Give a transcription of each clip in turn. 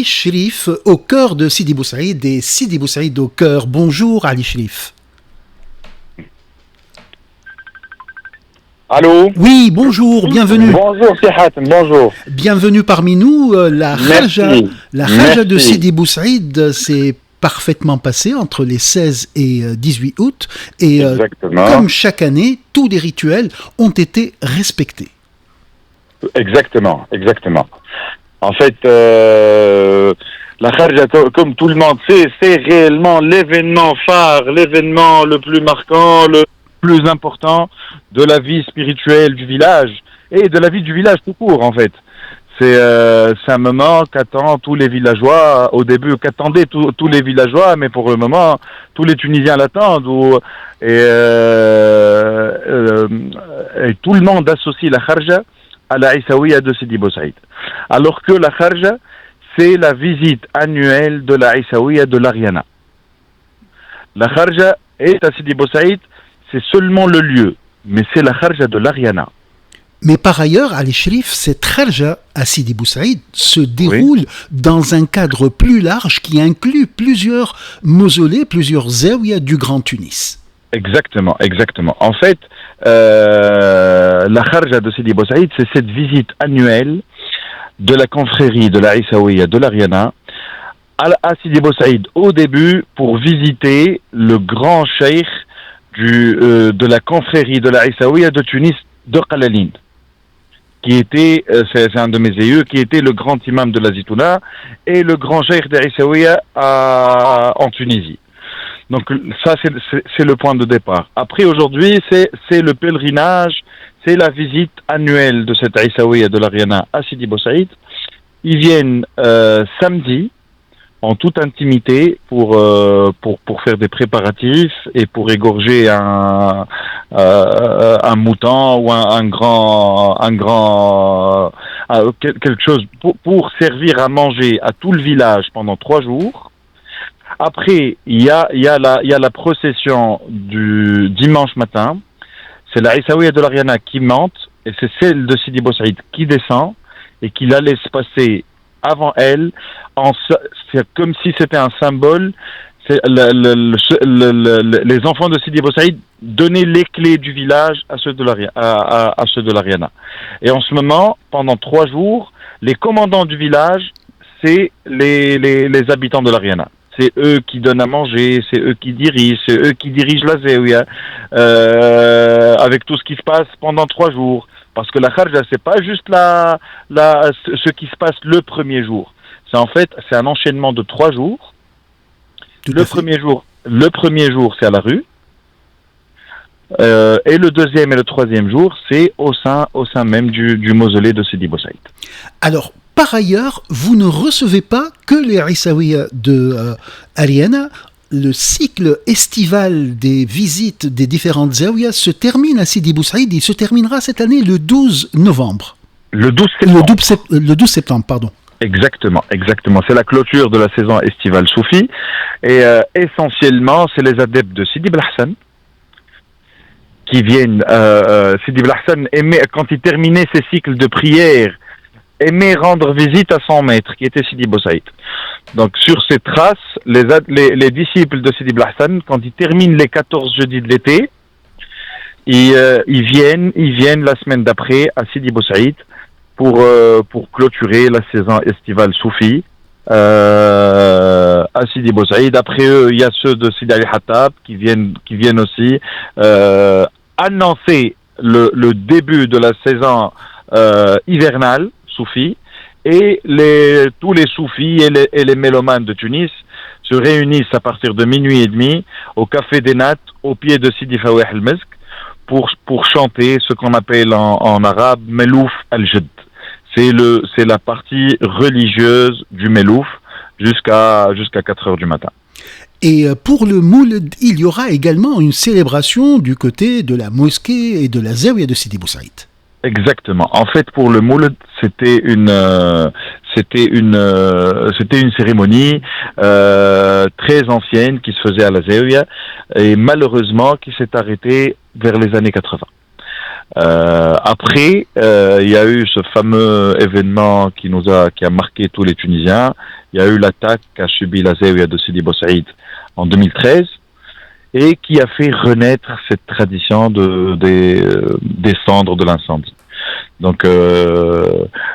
Sherif au cœur de Sidi Bou Saïd et Sidi Bou Saïd au cœur. Bonjour Ali Sherif. Allô? Oui, bonjour, bienvenue. Bonjour Sihat, bonjour. Bienvenue parmi nous. La Kharja de Sidi Bou Saïd s'est parfaitement passée entre les 16 et 18 août. Et comme chaque année, tous les rituels ont été respectés. Exactement. En fait, la Kharja, comme tout le monde sait, c'est réellement l'événement phare, l'événement le plus marquant, le plus important de la vie spirituelle du village et de la vie du village tout court en fait. C'est un moment qu'attendent tous les villageois, au début qu'attendaient tous les villageois, mais pour le moment tous les Tunisiens l'attendent et tout le monde associe la Kharja à la Issaouia de Sidi Bou Saïd. Alors que la Kharja, c'est la visite annuelle de la Issaouia de l'Ariana. La Kharja est à Sidi Bou Saïd, c'est seulement le lieu, mais c'est la Kharja de l'Ariana. Mais par ailleurs, Ali Sherif, cette Kharja à Sidi Bou Saïd se déroule dans un cadre plus large qui inclut plusieurs mausolées, plusieurs zaouïas du Grand Tunis. Exactement. En fait, la Kharja de Sidi Bou Saïd, c'est cette visite annuelle de la confrérie de la Issaouia de l'Ariana à Sidi Bou Saïd au début pour visiter le grand cheikh de la confrérie de la Issaouia de Tunis de Qalalin, qui était, c'est un de mes aïeux, qui était le grand imam de la Zitouna et le grand cheikh de Issaouia en Tunisie. Donc ça, c'est le point de départ. Après, aujourd'hui, c'est le pèlerinage, c'est la visite annuelle de cette Issaouia de l'Ariana à Sidi Bou Saïd. Ils viennent samedi, en toute intimité pour faire des préparatifs et pour égorger un mouton ou quelque chose pour servir à manger à tout le village pendant 3 jours. Après, il y a la procession du dimanche matin. C'est la Issaouia de l'Ariana qui monte et c'est celle de Sidi Bou Saïd qui descend et qui la laisse passer avant elle. C'est comme si c'était un symbole. Les enfants de Sidi Bou Saïd donnaient les clés du village à ceux de l'Ariana. Et en ce moment, pendant 3 jours, les commandants du village, c'est les habitants de l'Ariana. C'est eux qui donnent à manger, c'est eux qui dirigent la Zaouia, avec tout ce qui se passe pendant 3 jours. Parce que la Kharja, c'est pas juste ce qui se passe le premier jour. C'est un enchaînement de 3 jours. Le premier jour, c'est à la rue. Et le deuxième et le troisième jour, c'est au sein même du mausolée de Sidi Bou Saïd. Alors, par ailleurs, vous ne recevez pas que les Issaouia de Ariana. Le cycle estival des visites des différentes zaouïas se termine à Sidi Bou Saïd. Il se terminera cette année le 12 novembre. Le 12 septembre. Le 12 septembre, pardon. Exactement. C'est la clôture de la saison estivale soufie. Et essentiellement, c'est les adeptes de Sidi Bel Hassan qui viennent. Sidi Bel Hassan aimait, quand il terminait ses cycles de prière, aimait rendre visite à son maître, qui était Sidi Bou Saïd. Donc, sur ces traces, les disciples de Sidi Bel Hassan, quand ils terminent les 14 jeudis de l'été, ils viennent la semaine d'après à Sidi Bou Saïd pour clôturer la saison estivale soufie à Sidi Bou Saïd. Après eux, il y a ceux de Sidi Ali Hattab qui viennent aussi annoncer le début de la saison hivernale soufis, et tous les soufis et les mélomanes de Tunis se réunissent à partir de minuit et demi au Café des Nattes au pied de Sidi Fawih al-Mesk pour chanter ce qu'on appelle en arabe Melouf al-Jed. C'est la partie religieuse du Melouf jusqu'à 4 heures du matin. Et pour le Mouled, il y aura également une célébration du côté de la mosquée et de la zaouïa de Sidi Bou Saïd. Exactement. En fait, pour le Mouled, c'était une cérémonie très ancienne qui se faisait à la Zaouia et malheureusement qui s'est arrêtée vers les années 80. Après, il y a eu ce fameux événement qui a marqué tous les Tunisiens. Il y a eu l'attaque qu'a subi la Zaouia de Sidi Bou Saïd en 2013 et qui a fait renaître cette tradition des cendres de l'incendie. Donc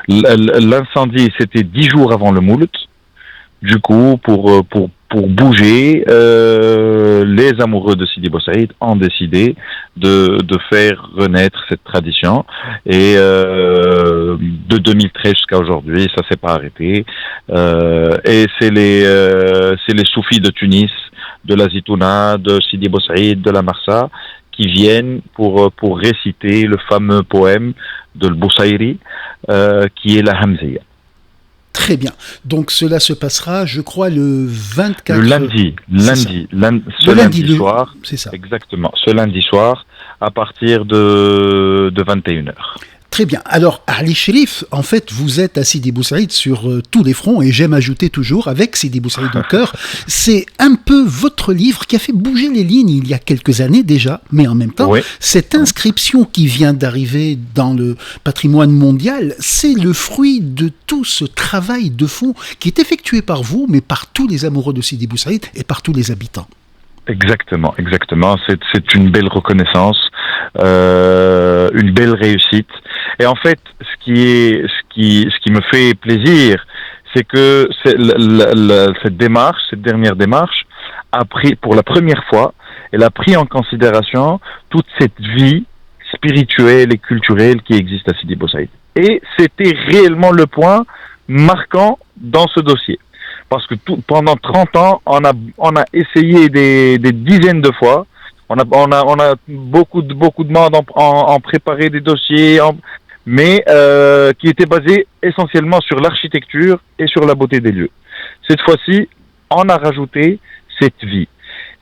l'incendie, c'était 10 jours avant le Mouloud. Du coup, pour bouger, les amoureux de Sidi Bou Saïd ont décidé de faire renaître cette tradition. Et de 2013 jusqu'à aujourd'hui, ça s'est pas arrêté. Et c'est les soufis de Tunis, de la Zitouna, de Sidi Bou Saïd, de la Marsa, qui viennent pour réciter le fameux poème de Boussaïri, qui est la Hamziya. Très bien. Donc cela se passera, je crois, le 24... Le lundi soir. C'est ça. Exactement. Ce lundi soir, à partir de 21h. Très bien. Alors, Ali Cherif, en fait, vous êtes à Sidi Bou Saïd sur tous les fronts, et j'aime ajouter toujours, avec Sidi Bou Saïd au cœur, c'est un peu votre livre qui a fait bouger les lignes il y a quelques années déjà, mais en même temps, oui, cette inscription qui vient d'arriver dans le patrimoine mondial, c'est le fruit de tout ce travail de fond qui est effectué par vous, mais par tous les amoureux de Sidi Bou Saïd et par tous les habitants. Exactement. C'est une belle reconnaissance, une belle réussite. Et en fait, ce qui me fait plaisir, c'est que cette dernière démarche, a pris, pour la première fois, elle a pris en considération toute cette vie spirituelle et culturelle qui existe à Sidi Bou Saïd. Et c'était réellement le point marquant dans ce dossier. Parce que pendant 30 ans, on a essayé des dizaines de fois. On a beaucoup de monde en préparé des dossiers, mais qui étaient basés essentiellement sur l'architecture et sur la beauté des lieux. Cette fois-ci, on a rajouté cette vie.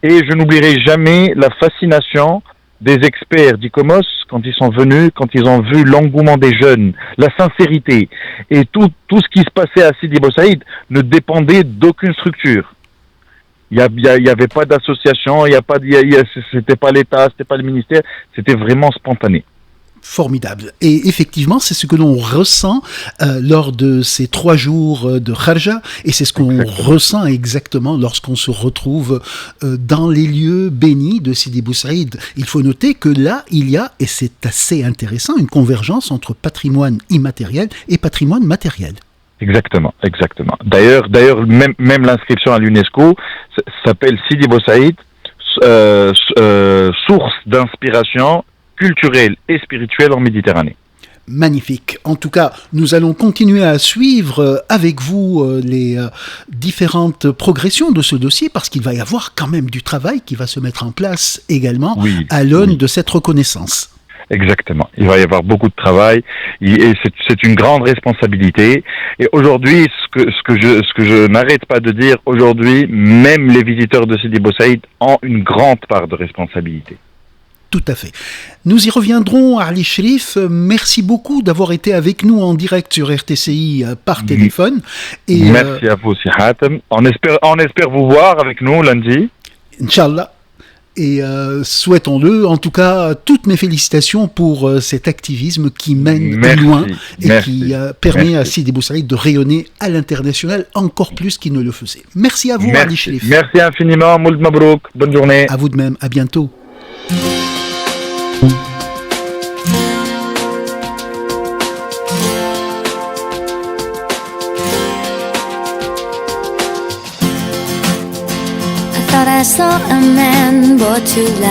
Et je n'oublierai jamais la fascination des experts d'ICOMOS quand ils sont venus, quand ils ont vu l'engouement des jeunes, la sincérité et tout ce qui se passait à Sidi Bou Saïd ne dépendait d'aucune structure. Il y avait pas d'association, c'était pas l'État, c'était pas le ministère, c'était vraiment spontané. Formidable. Et effectivement, c'est ce que l'on ressent lors de ces 3 jours de Kharja, et c'est ce qu'on ressent exactement lorsqu'on se retrouve dans les lieux bénis de Sidi Bou Saïd. Il faut noter que là, il y a, et c'est assez intéressant, une convergence entre patrimoine immatériel et patrimoine matériel. Exactement. D'ailleurs, même l'inscription à l'UNESCO s'appelle Sidi Bou Saïd, source d'inspiration culturelle et spirituelle en Méditerranée. Magnifique. En tout cas, nous allons continuer à suivre avec vous les différentes progressions de ce dossier, parce qu'il va y avoir quand même du travail qui va se mettre en place également à l'aune de cette reconnaissance. Exactement. Il va y avoir beaucoup de travail et c'est une grande responsabilité. Et aujourd'hui, ce que je n'arrête pas de dire, aujourd'hui, même les visiteurs de Sidi Bou Saïd ont une grande part de responsabilité. Tout à fait. Nous y reviendrons, Ali Cherif. Merci beaucoup d'avoir été avec nous en direct sur RTCI par téléphone. Et, merci à vous, Si Hatem. On espère vous voir avec nous lundi. Inch'Allah. Et souhaitons-le. En tout cas, toutes mes félicitations pour cet activisme qui mène loin et qui permet à Sidi Bou Saïd de rayonner à l'international encore plus qu'il ne le faisait. Merci à vous, Ali Cherif. Merci infiniment. Mould Mabrouk. Bonne journée. À vous de même. À bientôt. I saw a man brought to life.